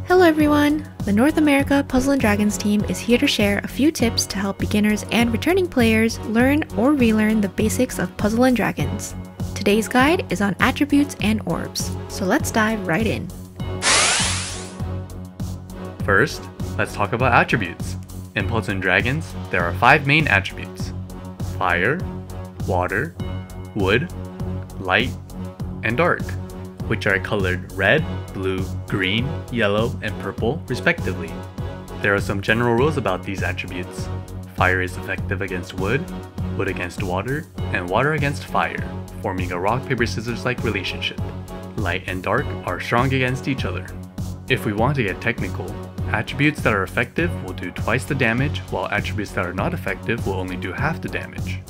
Hello everyone! The North America Puzzle & Dragons team is here to share a few tips to help beginners and returning players learn or relearn the basics of Puzzle & Dragons. Today's guide is on attributes and orbs, so let's dive right in. First, let's talk about attributes. In Puzzle & Dragons, there are 5 main attributes: fire, water, wood, light, and dark, which are colored red, blue, green, yellow, and purple, respectively. There are some general rules about these attributes. Fire is effective against wood, wood against water, and water against fire, forming a rock, paper, scissors-like relationship. Light and dark are strong against each other. If we want to get technical, attributes that are effective will do twice the damage, while attributes that are not effective will only do half the damage.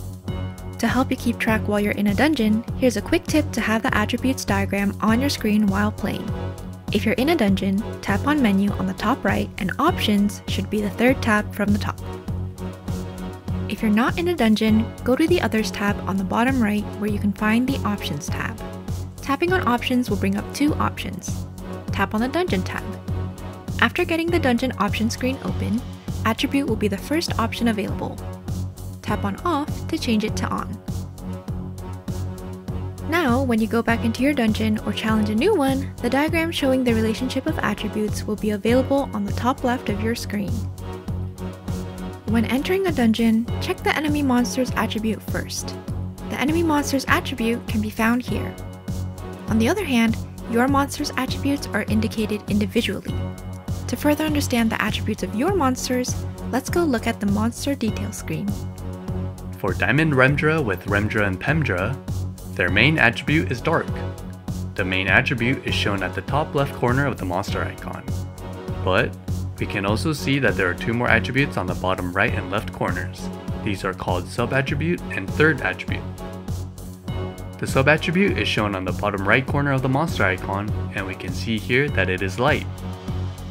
To help you keep track while you're in a dungeon, here's a quick tip to have the attributes diagram on your screen while playing. If you're in a dungeon, tap on Menu on the top right, and Options should be the third tab from the top. If you're not in a dungeon, go to the Others tab on the bottom right where you can find the Options tab. Tapping on Options will bring up 2 options. Tap on the Dungeon tab. After getting the dungeon option screen open, Attribute will be the first option available. Tap on Off to change it to On. Now, when you go back into your dungeon or challenge a new one, the diagram showing the relationship of attributes will be available on the top left of your screen. When entering a dungeon, check the enemy monster's attribute first. The enemy monster's attribute can be found here. On the other hand, your monster's attributes are indicated individually. To further understand the attributes of your monsters, let's go look at the monster detail screen. For Diamond Remdra with Remdra and Pemdra, their main attribute is dark. The main attribute is shown at the top left corner of the monster icon. But we can also see that there are 2 more attributes on the bottom right and left corners. These are called sub-attribute and third attribute. The sub-attribute is shown on the bottom right corner of the monster icon, and we can see here that it is light.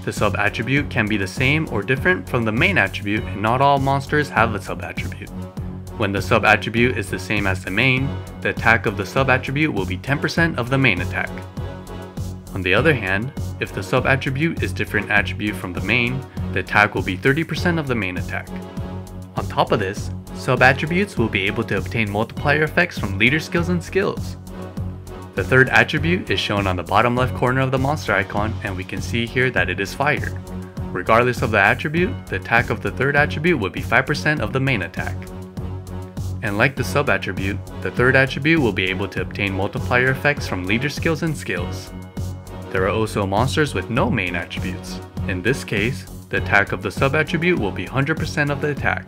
The sub-attribute can be the same or different from the main attribute, and not all monsters have a sub-attribute. When the sub-attribute is the same as the main, the attack of the sub-attribute will be 10% of the main attack. On the other hand, if the sub-attribute is different attribute from the main, the attack will be 30% of the main attack. On top of this, sub-attributes will be able to obtain multiplier effects from leader skills and skills. The third attribute is shown on the bottom left corner of the monster icon, and we can see here that it is fire. Regardless of the attribute, the attack of the third attribute would be 5% of the main attack. And like the sub-attribute, the third attribute will be able to obtain multiplier effects from leader skills and skills. There are also monsters with no main attributes. In this case, the attack of the sub-attribute will be 100% of the attack.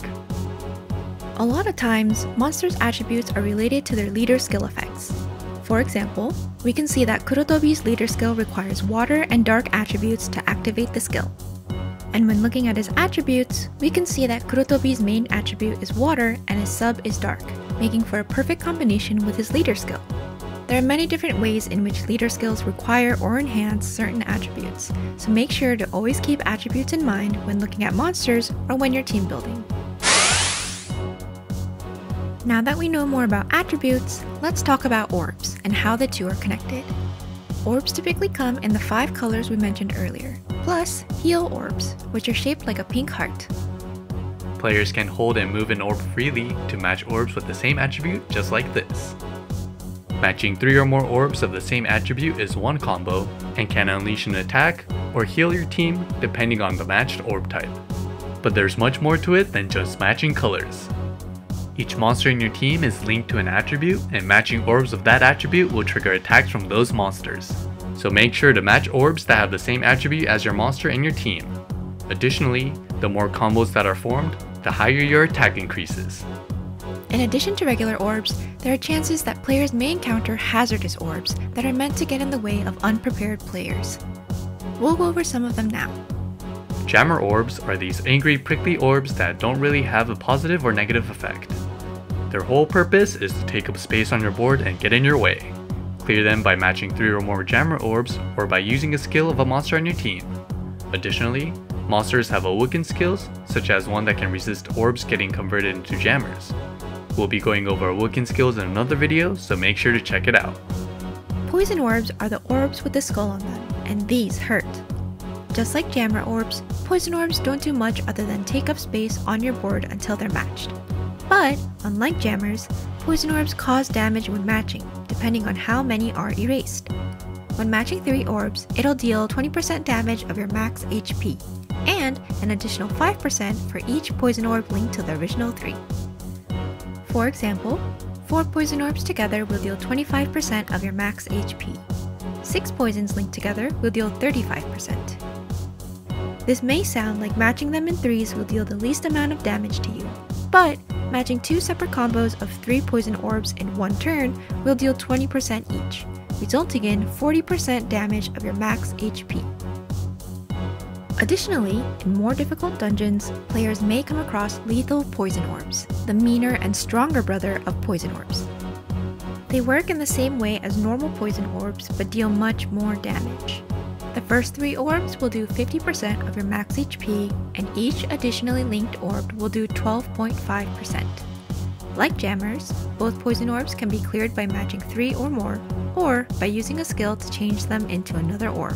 A lot of times, monsters' attributes are related to their leader skill effects. For example, we can see that Kurotobi's leader skill requires water and dark attributes to activate the skill. And when looking at his attributes, we can see that Kurotobi's main attribute is water and his sub is dark, making for a perfect combination with his leader skill. There are many different ways in which leader skills require or enhance certain attributes, so make sure to always keep attributes in mind when looking at monsters or when you're team building. Now that we know more about attributes, let's talk about orbs and how the 2 are connected. Orbs typically come in the 5 colors we mentioned earlier, plus heal orbs, which are shaped like a pink heart. Players can hold and move an orb freely to match orbs with the same attribute, just like this. Matching 3 or more orbs of the same attribute is one combo, and can unleash an attack or heal your team depending on the matched orb type. But there's much more to it than just matching colors. Each monster in your team is linked to an attribute, and matching orbs of that attribute will trigger attacks from those monsters. So make sure to match orbs that have the same attribute as your monster in your team. Additionally, the more combos that are formed, the higher your attack increases. In addition to regular orbs, there are chances that players may encounter hazardous orbs that are meant to get in the way of unprepared players. We'll go over some of them now. Jammer orbs are these angry, prickly orbs that don't really have a positive or negative effect. Their whole purpose is to take up space on your board and get in your way. Clear them by matching 3 or more jammer orbs, or by using a skill of a monster on your team. Additionally, monsters have awoken skills, such as one that can resist orbs getting converted into jammers. We'll be going over awoken skills in another video, so make sure to check it out. Poison orbs are the orbs with the skull on them, and these hurt. Just like Jammer Orbs, Poison Orbs don't do much other than take up space on your board until they're matched. But, unlike Jammers, Poison Orbs cause damage when matching, depending on how many are erased. When matching 3 orbs, it'll deal 20% damage of your max HP, and an additional 5% for each Poison Orb linked to the original 3. For example, 4 Poison Orbs together will deal 25% of your max HP. 6 poisons linked together will deal 35%. This may sound like matching them in 3s will deal the least amount of damage to you, but matching 2 separate combos of 3 Poison Orbs in one turn will deal 20% each, resulting in 40% damage of your max HP. Additionally, in more difficult dungeons, players may come across lethal Poison Orbs, the meaner and stronger brother of Poison Orbs. They work in the same way as normal Poison Orbs, but deal much more damage. The first 3 orbs will do 50% of your max HP, and each additionally linked orb will do 12.5%. Like Jammers, both Poison Orbs can be cleared by matching 3 or more, or by using a skill to change them into another orb.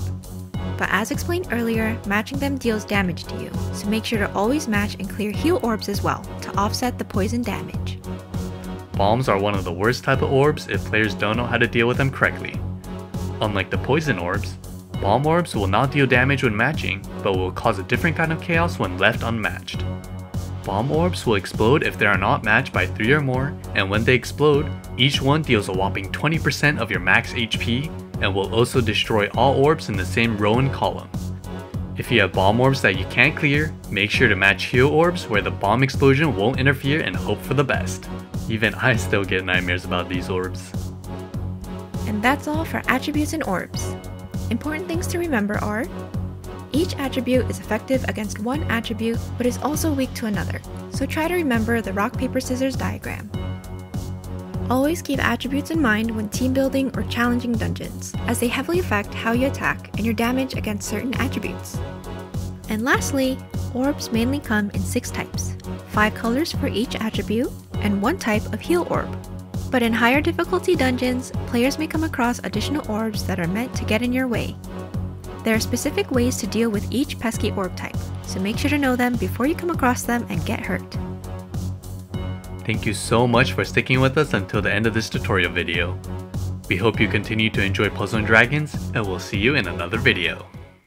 But as explained earlier, matching them deals damage to you, so make sure to always match and clear heal orbs as well, to offset the poison damage. Bombs are one of the worst type of orbs if players don't know how to deal with them correctly. Unlike the Poison Orbs, Bomb Orbs will not deal damage when matching, but will cause a different kind of chaos when left unmatched. Bomb Orbs will explode if they are not matched by 3 or more, and when they explode, each one deals a whopping 20% of your max HP, and will also destroy all orbs in the same row and column. If you have Bomb Orbs that you can't clear, make sure to match Heal Orbs where the bomb explosion won't interfere and hope for the best. Even I still get nightmares about these orbs. And that's all for Attributes and Orbs. Important things to remember are: each attribute is effective against one attribute but is also weak to another, so try to remember the rock paper scissors diagram. Always keep attributes in mind when team building or challenging dungeons, as they heavily affect how you attack and your damage against certain attributes. And lastly, orbs mainly come in 6 types, 5 colors for each attribute, and 1 type of heal orb. But in higher difficulty dungeons, players may come across additional orbs that are meant to get in your way. There are specific ways to deal with each pesky orb type, so make sure to know them before you come across them and get hurt. Thank you so much for sticking with us until the end of this tutorial video. We hope you continue to enjoy Puzzle & Dragons, and we'll see you in another video.